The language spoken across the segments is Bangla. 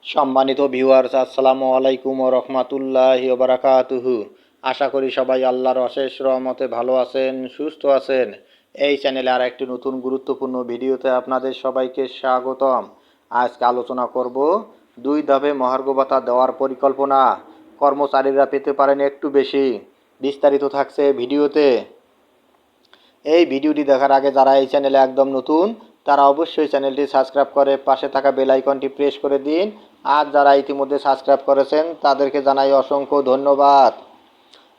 সম্মানিত ভিউয়ার্স, আসসালামু আলাইকুম ওয়া রাহমাতুল্লাহি ওয়া বারাকাতুহু। আশা করি সবাই আল্লাহর অশেষ রহমতে ভালো আছেন, সুস্থ আছেন। এই চ্যানেলে আর একটি নতুন গুরুত্বপূর্ণ ভিডিওতে আপনাদের সবাইকে স্বাগতম। আজকে আলোচনা করব 2 ধাপে মহার্ঘ ভাতা দেওয়ার পরিকল্পনা। কর্মচারীরা পেতে পারেন একটু বেশি। বিস্তারিত থাকছে ভিডিওতে। এই ভিডিওটি দেখার আগে যারা এই চ্যানেলে একদম নতুন তারা অবশ্যই চ্যানেলটি সাবস্ক্রাইব করে পাশে থাকা বেল আইকনটি প্রেস করে দিন। আর যারা ইতিমধ্যে সাবস্ক্রাইব করেছেন তাদেরকে জানাই অসংখ্য ধন্যবাদ।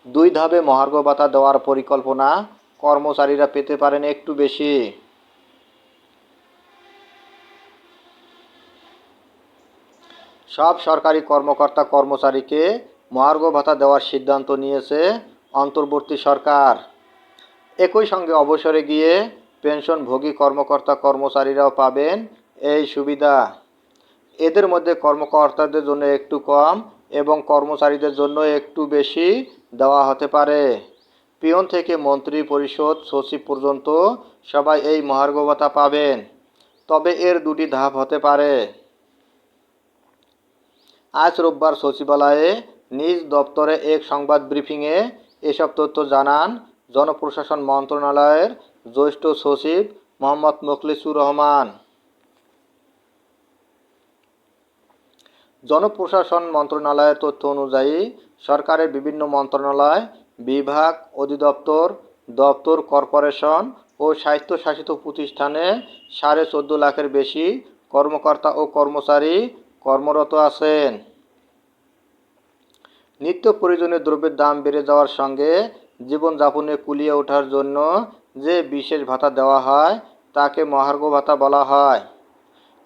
2 ধাপে মহার্ঘ ভাতা দেওয়ার পরিকল্পনা। কর্মচারীরা পেতে পারেন একটু বেশি। সব সরকারি কর্মকর্তা কর্মচারীকে মহার্ঘ ভাতা দেওয়ার সিদ্ধান্ত নিয়েছে অন্তর্বর্তী সরকার। একই সঙ্গে অবসরে গিয়ে পেনশনভোগী কর্মকর্তা কর্মচারীরাও পাবেন এই সুবিধা। এদের মধ্যে কর্মকর্তাদের জন্য একটু কম এবং কর্মচারীদের জন্য একটু বেশি দেওয়া হতে পারে। পিয়ন থেকে মন্ত্রী পরিষদ সচিব পর্যন্ত সবাই এই মহার্ঘ ভাতা পাবেন, তবে এর 2টি ধাপ হতে পারে। আজ রোববার সচিবালয়ে নিজ দপ্তরে এক সংবাদ ব্রিফিংয়ে এসব তথ্য জানান জনপ্রশাসন মন্ত্রণালয়ের জ্যেষ্ঠ সচিব মোহাম্মদ মোখলেছুর রহমান। জনপ্রশাসন মন্ত্রণালয়ের তথ্য অনুযায়ী সরকারের বিভিন্ন মন্ত্রণালয়, বিভাগ, অধিদপ্তর, দপ্তর, কর্পোরেশন ও স্বায়ত্তশাসিত প্রতিষ্ঠানে 14.5 লাখের বেশি কর্মকর্তা ও কর্মচারী কর্মরত আছেন। নিত্য প্রয়োজনীয় দ্রব্যের দাম বেড়ে যাওয়ার সঙ্গে জীবনযাপনে কুলিয়ে ওঠার জন্য যে বিশেষ ভাতা দেওয়া হয় তাকে মহার্ঘ ভাতা বলা হয়।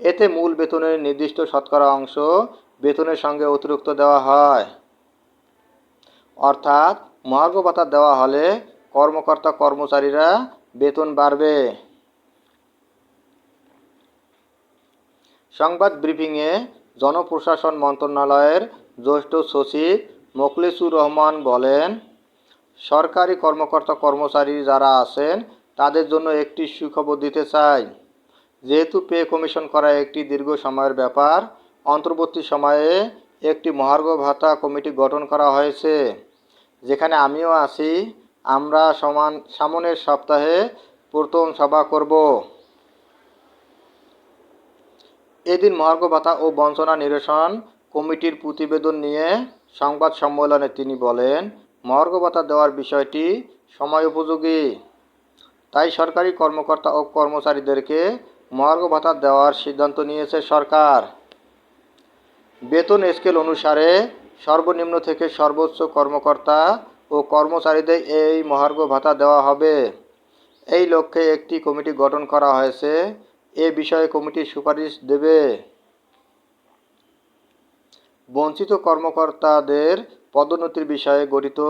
এতে মূল বেতনের নির্দিষ্ট শতকরা অংশ বেতনের সঙ্গে অতিরিক্ত দেওয়া হয়। অর্থাৎ মহার্ঘ ভাতা দেওয়া হলে কর্মকর্তা কর্মচারীরা বেতন বাড়বে। সংবাদ ব্রিফিংয়ে জনপ্রশাসন মন্ত্রণালয়ের জ্যেষ্ঠ সচিব মোখলেছুর রহমান বলেন, সরকারি কর্মকর্তা কর্মচারী যারা আছেন তাদের জন্য একটি সুখবর দিতে চাই। যেহেতু পে কমিশন করা একটি দীর্ঘ সময়ের ব্যাপার, অন্তর্বর্তী সময়ে একটি মহার্ঘ ভাতা কমিটি গঠন করা হয়েছে, যেখানে আমিও আছি। আমরা সামনের সপ্তাহে প্রথম সভা করব। এদিন মহার্ঘ ভাতা ও বঞ্চনা নিরসন কমিটির প্রতিবেদন নিয়ে সংবাদ সম্মেলনে তিনি বলেন, মহার্ঘ ভাতা দেওয়ার বিষয়টি সময়োপযোগী। তাই সরকারি কর্মকর্তা ও কর্মচারীদেরকে মহার্ঘ ভাতা দেওয়ার সিদ্ধান্ত নিয়েছে সরকার। বেতন স্কেল অনুসারে সর্বনিম্ন থেকে সর্বোচ্চ কর্মকর্তা ও কর্মচারীদের এই মহার্ঘ ভাতা দেওয়া হবে। এই লক্ষ্যে একটি কমিটি গঠন করা হয়েছে। এ বিষয়ে কমিটি সুপারিশ দেবে। বঞ্চিত কর্মকর্তাদের পদোন্নতির বিষয়ে গঠিত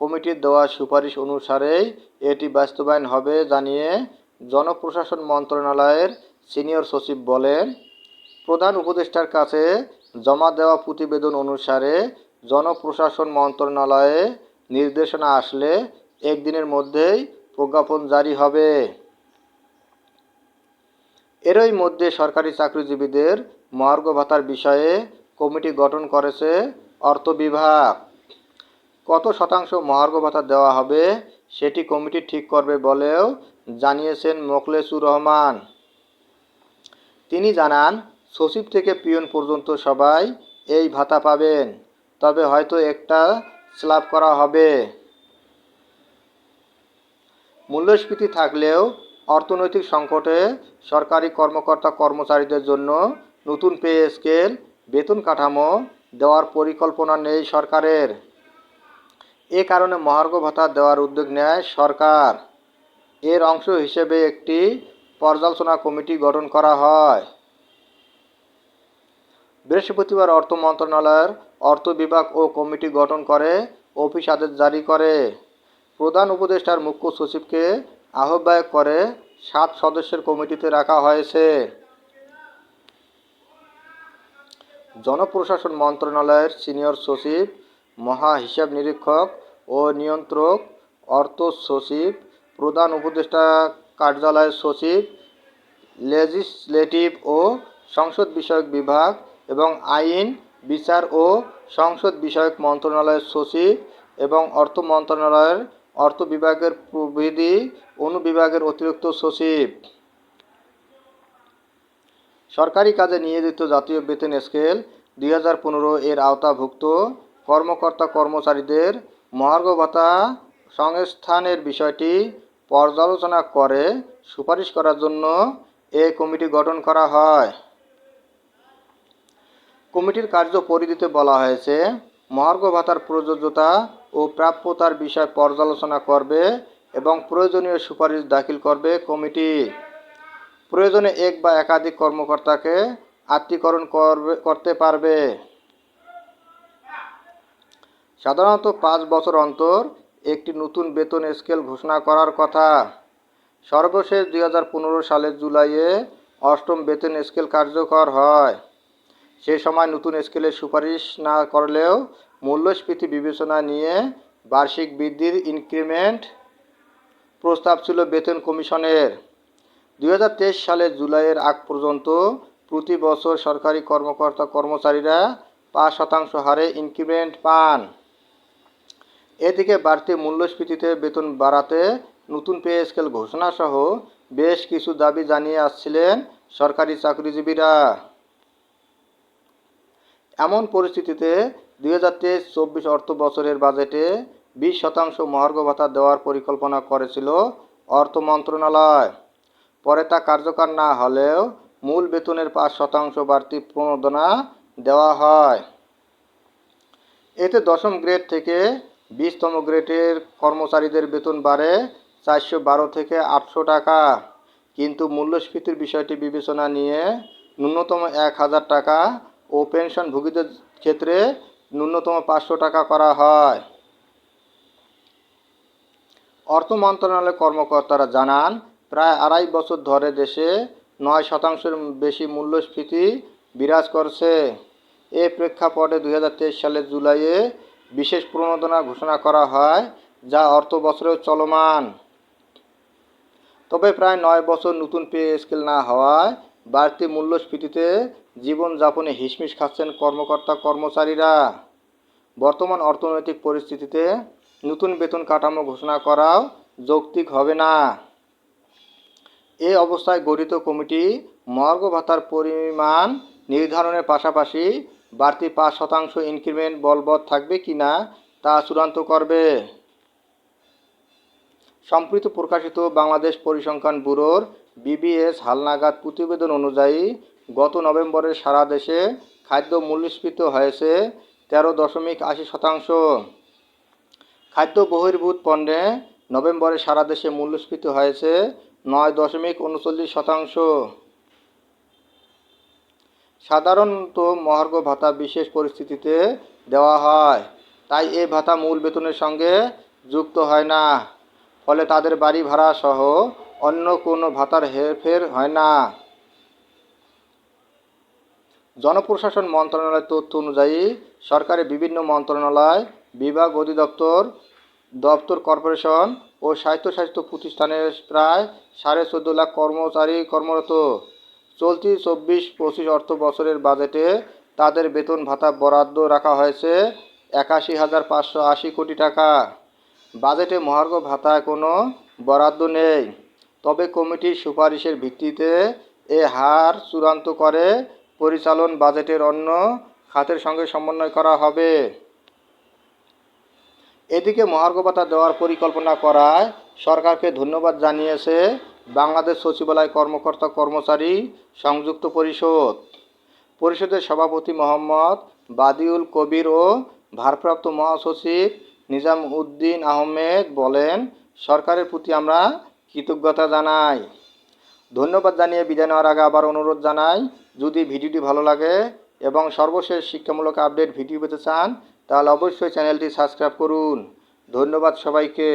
কমিটির দেওয়া সুপারিশ অনুসারেই এটি বাস্তবায়ন হবে জানিয়ে জনপ্রশাসন মন্ত্রণালয়ের সিনিয়র সচিব বলেন, প্রধান উপদেষ্টার কাছে জমা দেওয়া প্রতিবেদন অনুসারে জনপ্রশাসন মন্ত্রণালয়ে নির্দেশনা আসলে একদিনের মধ্যেই প্রজ্ঞাপন জারি হবে। এরই মধ্যে সরকারি চাকরিজীবীদের মহার্ঘ ভাতার বিষয়ে কমিটি গঠন করেছে অর্থ বিভাগ। কত শতাংশ মহার্ঘ ভাতা দেওয়া হবে সেটি কমিটি ঠিক করবে বলেও জানিয়েছেন মোখলেছুর রহমান। তিনি জানান, সচিব থেকে পিয়ন পর্যন্ত সবাই এই ভাতা পাবেন, তবে হয়তো একটা স্ল্যাব করা হবে। মূল্যস্ফীতি থাকলেও অর্থনৈতিক সংকটে সরকারি কর্মকর্তা কর্মচারীদের জন্য নতুন পে স্কেল, বেতন কাঠামো দেওয়ার পরিকল্পনা নেই সরকারের। এ কারণে মহার্ঘ ভাতা দেওয়ার উদ্যোগ নেয় সরকার। এর অংশ হিসেবে একটি পর্যালোচনা কমিটি গঠন করা হয়। বৃহস্পতিবার অর্থ মন্ত্রণালয়ের অর্থ বিভাগ ও কমিটি গঠন করে অফিস আদেশ জারি করে। প্রধান উপদেষ্টার মুখ্য সচিবকে আহ্বায়ক করে 7 সদস্যের কমিটিতে রাখা হয়েছে। জনপ্রশাসন মন্ত্রণালয়ের সিনিয়র সচিব, মহা হিসাব নিরীক্ষক ও নিয়ন্ত্রক, অর্থ সচিব, প্রধান উপদেষ্টা কার্যালয়ের সচিব, লেজিসলেটিভ ও সংসদ বিষয়ক বিভাগ এবং আইন, বিচার ও সংসদ বিষয়ক মন্ত্রণালয়ের সচিব এবং অর্থ মন্ত্রণালয়ের অর্থ বিভাগের প্রভৃতি অনুবিভাগের অতিরিক্ত সচিব। সরকারি কাজে নিয়োজিত জাতীয় বেতন স্কেল 2015 এর আওতাভুক্ত কর্মকর্তা কর্মচারীদের মহার্ঘ ভাতা সংস্থানের বিষয়টি পর্যালোচনা করে সুপারিশ করার জন্য এ কমিটি গঠন করা হয়। কমিটির কার্যপরিধিতে বলা হয়েছে, মহার্ঘ ভাতার প্রযোজ্যতা ও প্রাপ্যতার বিষয় পর্যালোচনা করবে এবং প্রয়োজনীয় সুপারিশ দাখিল করবে কমিটি। প্রয়োজনে এক বা একাধিক কর্মকর্তাকে আত্মীকরণ করতে পারবে। সাধারণত 5 বছর অন্তর একটি নতুন বেতন স্কেল ঘোষণা করার কথা। সর্বশেষ 2015 সালের জুলাইয়ে 8ম বেতন স্কেল কার্যকর হয়। সে সময় নতুন স্কেলের সুপারিশ না করলেও মূল্যস্ফীতি বিবেচনা নিয়ে বার্ষিক বৃদ্ধির ইনক্রিমেন্ট প্রস্তাব ছিল বেতন কমিশনের। 2023 সালের জুলাইয়ের আগ পর্যন্ত প্রতি বছর সরকারি কর্মকর্তা কর্মচারীরা 5% হারে ইনক্রিমেন্ট পান। এদিকে বাড়তি মূল্যস্ফীতিতে বেতন বাড়াতে নতুন পে স্কেল ঘোষণাসহ বেশ কিছু দাবি জানিয়ে আসছিলেন সরকারি চাকরিজীবীরা। এমন পরিস্থিতিতে 2023-24 অর্থ বছরের বাজেটে 20% মহার্ঘ ভাতা দেওয়ার পরিকল্পনা করেছিল অর্থ মন্ত্রণালয়। পরে তা কার্যকর না হলেও মূল বেতনের 5% বাড়তি প্রণোদনা দেওয়া হয়। এতে 10ম গ্রেড থেকে 20তম গ্রেডের কর্মচারীদের বেতন বাড়ে 412 থেকে 800 টাকা। কিন্তু মূল্যস্ফীতির বিষয়টি বিবেচনা নিয়ে ন্যূনতম 1000 টাকা ও পেনশনভোগীদের ক্ষেত্রে ন্যূনতম 500 টাকা করা হয়। অর্থ মন্ত্রণালয়ের কর্মকর্তারা জানান, প্রায় 2.5 বছর ধরে দেশে 9%-এর বেশি মূল্যস্ফীতি বিরাজ করছে। এ প্রেক্ষাপটে 2023 সালের জুলাইয়ে বিশেষ প্রণোদনা ঘোষণা করা হয়, যা অর্থ বছরেও চলমান। তবে প্রায় 9 বছর নতুন পে স্কেল না হওয়ায় বাড়তি মূল্যস্ফীতিতে জীবনযাপনে হিমশিম খাচ্ছেন কর্মকর্তা কর্মচারীরা। বর্তমান অর্থনৈতিক পরিস্থিতিতে নতুন বেতন কাঠামো ঘোষণা করাও যৌক্তিক হবে না। এ অবস্থায় গঠিত কমিটি মহার্ঘ ভাতার পরিমাণ নির্ধারণের পাশাপাশি বাড়তি 5% ইনক্রিমেন্ট বলবৎ থাকবে কিনা তা চূড়ান্ত করবে। সম্প্রতি প্রকাশিত বাংলাদেশ পরিসংখ্যান ব্যুরোর BBS হালনাগাদ প্রতিবেদন অনুযায়ী গত নভেম্বরে সারা দেশে খাদ্য মূল্যস্ফীতি হয়েছে 13.80%। খাদ্য বহির্ভূত পণ্যে নভেম্বরে সারা দেশে মূল্যস্ফীতি হয়েছে 9.39%। সাধারণত মহার্ঘ ভাতা বিশেষ পরিস্থিতিতে দেওয়া হয়, তাই এই ভাতা মূল বেতনের সঙ্গে যুক্ত হয় না। ফলে তাদের বাড়ি ভাড়া সহ অন্য কোনো ভাতার হেরফের হয় না। জনপ্রশাসন মন্ত্রণালয়ের তথ্য অনুযায়ী সরকারের বিভিন্ন মন্ত্রণালয়, বিভাগ, অধিদপ্তর, দপ্তর, কর্পোরেশন ও স্বায়ত্তশাসিত প্রতিষ্ঠানের প্রায় 14.5 লাখ কর্মচারী কর্মরত। চলতি 24-25 অর্থ বছরের বাজেটে তাদের বেতন ভাতা বরাদ্দ রাখা হয়েছে 81,580 কোটি টাকা। বাজেটে মহার্ঘ ভাতায় কোনো বরাদ্দ নেই। তবে কমিটির সুপারিশের ভিত্তিতে এ হার চূড়ান্ত করে পরিচালন বাজেটের অন্য খাতের সঙ্গে সমন্বয় করা হবে। এদিকে মহার্ঘ ভাতা দেওয়ার পরিকল্পনা করায় সরকারকে ধন্যবাদ জানিয়েছে বাংলাদেশ সচিবালয় কর্মকর্তা কর্মচারী সংযুক্ত পরিষদ। পরিষদের সভাপতি মোহাম্মদ বাদিউল কবির ও ভারপ্রাপ্ত মহাসচিব নিজাম উদ্দিন আহমেদ বলেন, সরকারের প্রতি আমরা কৃতজ্ঞতা জানাই। ধন্যবাদ জানিয়ে বিদায় নেওয়ার আগে আবার অনুরোধ জানাই, যদি ভিডিওটি ভালো লাগে এবং সর্বশেষ শিক্ষামূলক আপডেট ভিডিও পেতে চান তাহলে অবশ্যই চ্যানেলটি সাবস্ক্রাইব করুন। ধন্যবাদ সবাইকে।